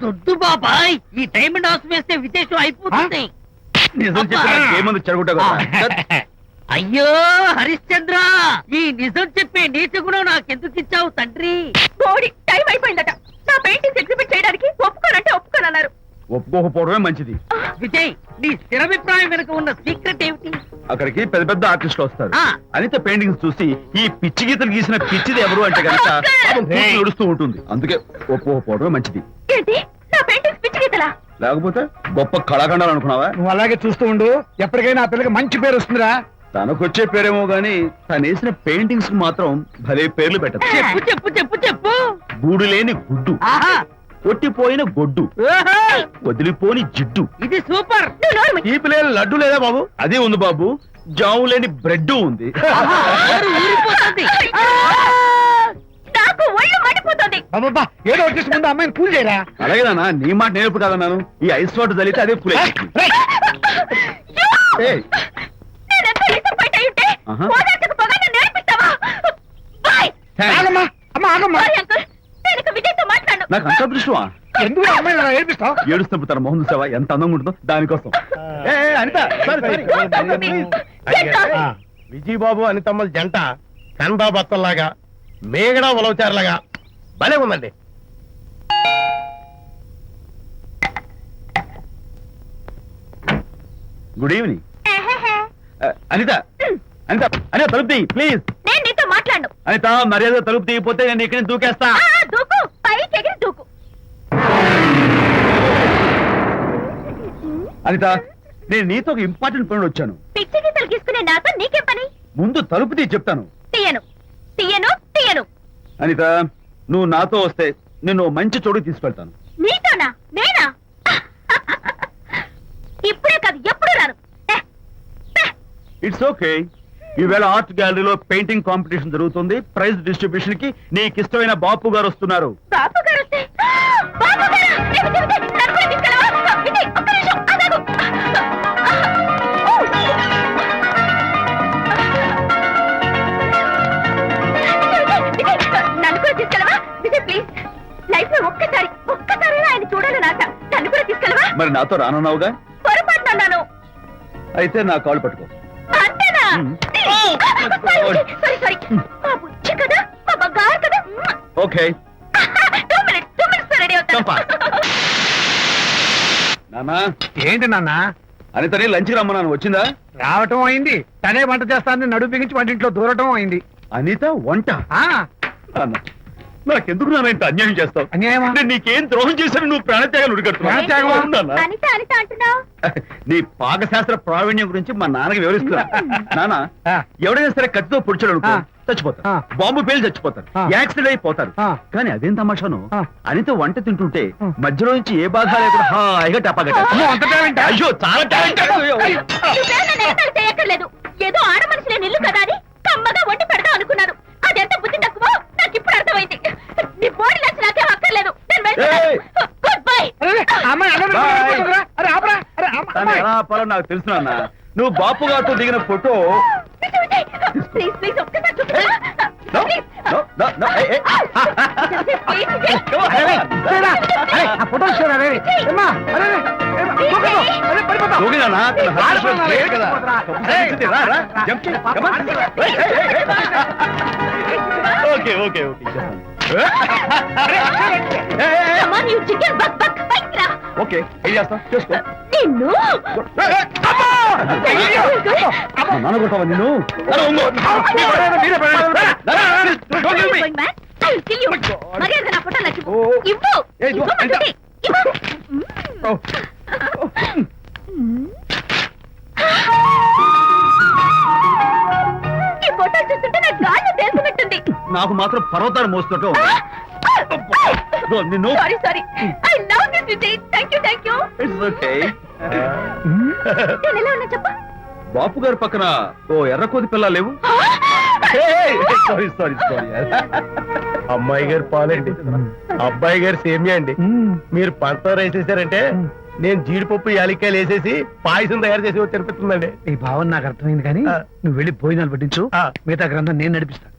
దొడ్డు బాబాయ్, ఈ డైమండ్ హౌస్ వేస్తే విశేషం అయిపోతుంది. నిజం చెప్పేముందు చెడగొట్టా. అయ్యో హరిశ్చంద్ర, ఈ నిజం చెప్పే నీచ గుణం నాకెందుకు ఇచ్చావు తండ్రి? టైం అయిపోయిందట. నా పెయింటింగ్స్ ఎగ్జిబిట్ చేయడానికి ఒప్పుకోనంటే ఒప్పుకోనన్నారు. ఒప్పుకోకపోవడమే మంచిది. విజయ్, నీ స్థిరాభిప్రాయం వెనుక ఉన్న సీక్రెట్ ఏమిటి? అక్కడికి పెద్ద పెద్ద ఆర్టిస్టులు వస్తారు. ఆ. అనిత పెయింటింగ్స్ చూసి ఈ పిచ్చి గీతలు గీసిన పిచ్చిది ఎవరు అంటే కనుక నడుస్తూ ఉంటుంది. అందుకే ఒప్పుకోకపోవడమే మంచిది. ఏంటి, నా పెయింటింగ్స్ పిచ్చి గీతలా? లేకపోతే గొప్ప కళాఖండాలు అనుకున్నావా? నువ్వు అలాగే చూస్తూ ఉండు, ఎప్పటికైనా ఆ పిల్లకి మంచి పేరు వస్తుందిరా. తనకొచ్చే పేరేమో గాని తను వేసిన పెయింటింగ్స్ మాత్రం భలే పేర్లు పెట్టదు. చెప్పు చెప్పు చెప్పు చెప్పు. గూడు లేని గుడ్డు, ఆహా, కొట్టిపోయిన గొడ్డు, ఓహో, వదిలిపోని జిడ్డు, ఇది సూపర్. తీపి లేని లడ్డు లేదా బాబు? అదే ఉంది బాబు. జాము లేని బ్రెడ్ ఉంది. ఆహా, నోరు ఊరిపోతుంది. నాకు ఒళ్ళు మండిపోతుంది. బాబా ఏదో వచ్చేసి ముందు అమ్మాయిని కూల్ చేయరా. అలాగే నాన్న, నీ మాట నేర్పు కాదన్నాను. ఈ ఐస్ వాటర్ చదివితే అదే పులే. నేనెంత disappoint అయి ఉంటే, ఆహా. ఓదార్చకపోగా నన్ను నేర్పిస్తావా? బాయ్. ఆగమ్మా, అమ్మ ఆగమ్మా. సారీ అంకుల్, నేను ఇక విజయ్తో మాట్లాడను. నాకు అంత దృష్టమా? ఎందుకు ఆ అమ్మాయిని అలా ఏడిపిస్తావు? ఏడుస్తున్నప్పుడు తన మొహం చూసావా ఎంత అందంగా ఉంటుందో, దానికోసం. అనిత ఆ. విజయబాబు అనితమ్మల జంట కన్బా బత్తల్లాగా మేగడ ఉలవచారులాగా భలే ఉందండి. Good evening. అనిత అనిత అనిత తలుపు తీయి ప్లీజ్. నేను నీతో మాట్లాడను. అనిత మర్యాద తలుపు తీయకపోతే నేను ఇక్కడ దూకేస్తా. దూకు, పైకి ఎగిరి దూకు. అనిత, నేను నీతో ఒక ఇంపార్టెంట్ పని వచ్చాను. పిచ్చి గీతలు గీసుకునే నాతో నీకేం పని? ముందు తలుపు తీయి చెప్తాను. తీయను తీయను తీయను. అనిత, నువ్వు నాతో వస్తే నిన్ను మంచి చోటుకి తీసుకెళ్తాను. నీతోనా? నేనా? ఇప్పుడే కాదు, ఎప్పుడు రాను. It's okay. ఈవేళ ఆర్ట్ గ్యాలరీలో పెయింటింగ్ కాంపిటీషన్ జరుగుతుంది. ప్రైజ్ డిస్ట్రిబ్యూషన్ కి నీకు ఇష్టమైన బాపు గారు వస్తున్నారు. బాబు గారు వస్తే, బాబు గారు! ఏ విజయ్, విజయ్, నన్ను కూడా తీసుకెళ్ళవా? విజయ్, ఒక్క నిమిషం ఆగాగు. విజయ్, నన్ను కూడా తీసుకెళ్ళవా? విజయ్ ప్లీజ్, లైఫ్ లో ఒక్కసారి ఆయన చూడాలని ఆశ. నన్ను కూడా తీసుకెళ్ళవా? మరి నాతో రానున్నావుగా? పొరపాటున అన్నాను. అయితే నా కాళ్ళు పట్టుకో. అంతేనా? సారీ. మా బుజ్జి కదా, మా బంగారు కదా. ఓకే. 2 minutes రెడీ అవుతాను. నానా, ఏంటి నాన్న? అనితని లంచ్ రమ్మన్నాను, వచ్చిందా? రావటం అయింది, తనే వంట చేస్తానని నడుపు బిగించి వంటింట్లో దూరటం అయింది. అనిత వంట? ఆ నాన్న, నాకెందుకు నాన్న ఇంత అన్యాయం చేస్తావు? అన్యాయమా? నేను నీకేం ద్రోహం చేశాను? నువ్వు ప్రాణత్యాగాలు ఉడిగడుతున్నావు. ప్రాణత్యాగమా? నాన్న, అనిత అంటున్నావు. నీ పాకశాస్త్ర ప్రావీణ్యం గురించి మా నాన్నకి వివరిస్తున్నా. నాన్న, ఆ. ఎవడైనా సరే కత్తితో పొడిచాడు అనుకో, ఆ. చచ్చిపోతారు. ఆ. బాంబు పేలు చచ్చిపోతారు. ఆ. యాక్సిడెంట్ అయిపోతారు. ఆ. కానీ అదేం తమాషాను, ఆ. అనిత వంట తింటుంటే ఆ. మధ్యలో నుంచి ఏ బాధ లేకుండా హాయిగా టపాగట. అమ్మో, అంత టాలెంటా? అయ్యో, చాలా టాలెంట్. నువ్వేం నన్ను ఏతాలు చేయక్కర్లేదు. ఏదో ఆడ మనిషిలే నిల్లు కదా అని కమ్మగా వండి పెడతాం అనుకున్నాను. అదెంత బుద్ధి తక్కువ నాకు ఇప్పుడు అర్థమైంది. నీ బోడి నచ్చి నాకేం అక్కర్లేదు. నేను వెళ్తున్నాను. Good bye. అరే, ఆ అమ్మాయి అలా Bye. నిలబడిపోతుందిరా. అరే, ఆపరా. అరే, తను ఎలా ఆపాలో నాకు తెలుసు నాన్న. నువ్వు బాపు గారితో దిగిన ఫోటో. ప్లీజ్ ఒక్కసారి No, no, no, hey, hey. Come on. అరేరా, అరే, ఆ ఫోటో చూడరా, అరే. ఏమ్మా, అరే, అరే, ఏమ్మా, దూకదు. అరే, పడిపోతావు. దూకి నాన్న, తన హస్బెండ్ ఆడపిల్ల గ్రేట్ కదా. పోతురా. కబుర్లు చెప్తే రా, రా. Jump చేయి. Come on. Hey, hey, hey, hey. Okay. Hey, hey, hey. Okay, ఏం చేస్తావు? చేసుకో. నిన్ను నాన్న కొడతావా నిన్ను? నాన్న, ఉంగో. మీరే పడండి. మర్యాద నా ఫోటో నాకు ఓ. ఇవ్వు. ఏ, ఇదిగో, ఇవ్వమంటుంది. ఇవ్వు. ఓ. ఈ ఫోటో చూస్తుంటే నా గాలి తెలుసుకుంటుంది. నాకు మాత్రం పర్వతాలు మోస్తుంటావు. నిన్ను. Sorry I love this Vijay. Thank you. It's okay. నేను ఎలా ఉన్నా చెప్పు. బాపు గారి పక్కన ఓ ఎర్ర కోతి పిల్ల లేవు? సారీ. అమ్మాయి గారు పాలండి, అబ్బాయి గారు సేమియా అండి. మీరు పంచదార వేసేసారంటే నేను జీడిపప్పు యాలక్కాయలు వేసేసి పాయసం తయారు చేసి తినిపిస్తుందండి. ఈ భావన నాకు అర్థమైంది, కానీ నువ్వు వెళ్ళి భోజనాలు పట్టించు, మిగతా గ్రంథం నేను నడిపిస్తాను.